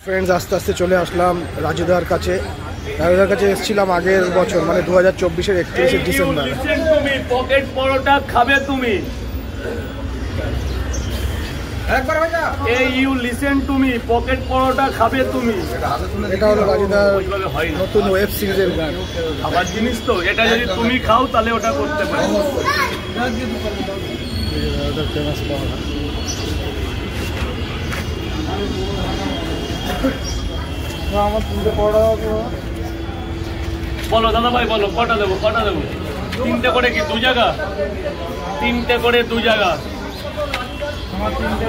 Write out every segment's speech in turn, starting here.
Friends আস্তে আস্তে চলে আসলাম রাজুদার কাছে। রাজুদার কাছে এসেছিলাম আগের বছর মানে 2024-এর 31শে ডিসেম্বর। তুমি পকেট পরোটা খাবে তুমি। একবার ভাইয়া এই you listen to me, pocket paratha খাবে তুমি। এটা হলো রাজুদার নতুন ওয়েব সিরিজের গান। খাবার জিনিস তো এটা, যদি তুমি খাও তাহলে ওটা করতে পারো। ফেমাস পাওয়া আমার 3টে পড়া বলো দাদা ভাই, বলো কটা দেবো, কটা দেবো? 3টে করে কি 2 জায়গা? 3টে করে 2 জায়গা। আমার 3টে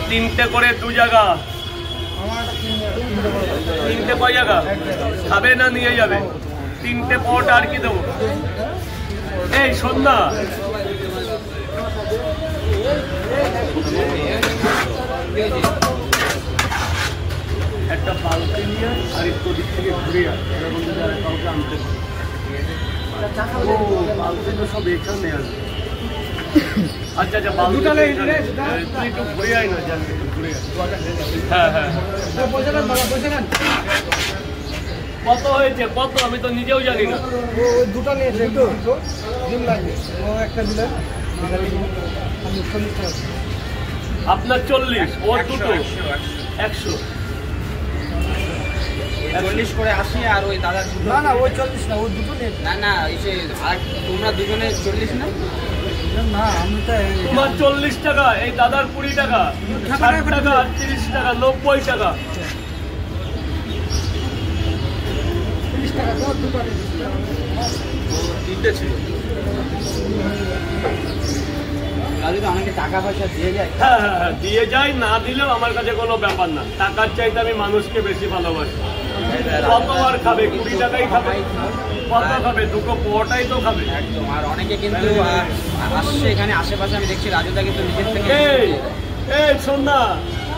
3টে করে 2 জায়গা। 3টে কয় জায়গা খাবে না নিয়ে যাবে? 3টে পরোটা আর কি দেবো? এই সন্ধ্যা একটা বালতি নিয়ে আর একটু দিক থেকে ঘুরে কাউকে আনতে বালতি তো সব এখানে আছে। আচ্ছা আচ্ছা, বালতি তুই একটু ঘুরে আয় না, ঘুরে আয়। হ্যাঁ হ্যাঁ, কত হয়েছে কত? আমি তো নিজেও জানি না। দুটো নিয়েছে, ডিম লাগবে একটা দিলেন। আপনার 40, ওর দুটো 100। 40 করে 80 আর ওই দাদা না না ওই 40 না, ওই দুটো নিয়েছে। না না এসে আর তোমরা দুজনে 40 না? না আমি তো তোমার 40 টাকা, এই দাদার 20 টাকা, 60 টাকা, 30 টাকা, 90 টাকা। 30 টাকা তো দুটো 3টে ছিল। দাদু তো আমাকে টাকা পয়সা দিয়ে যায়। হ্যাঁ হ্যাঁ হ্যাঁ, দিয়ে যাই, না দিলেও আমার কাছে কোনো ব্যাপার না। টাকার চাইতে আমি মানুষকে বেশি ভালোবাসি। কতবার খাবে? 20 টাকাই খাবে। কত খাবে? 2 পরোটাই তো খাবে। একদম। আর অনেকে কিন্তু আসছে এখানে আশেপাশে, আমি দেখছি রাজুদা কিন্তু নিজের থেকে। এই সন্ধ্যা,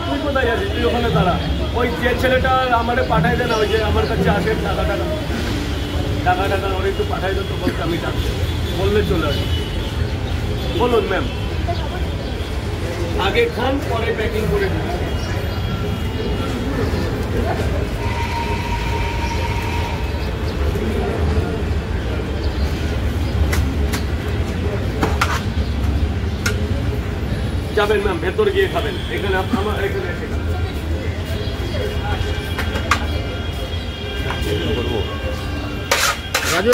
তুই কোথায় যাচ্ছিস? তুই ওখানে দাঁড়া। ওই যে ছেলেটা আমারে পাঠাই দে না, ওই যে আমার কাছে আসে টাকা ওর একটু পাঠাই দে তো, বলতে আমি ডাকছি, বললে চলে আসবে। বলুন ম্যাম, আগে খান পরে প্যাকিং করে দিন। যাবেন ম্যাম, ভেতর গিয়ে খাবেন। এখানে আমার এখানে এসে খাবেন। রাজু।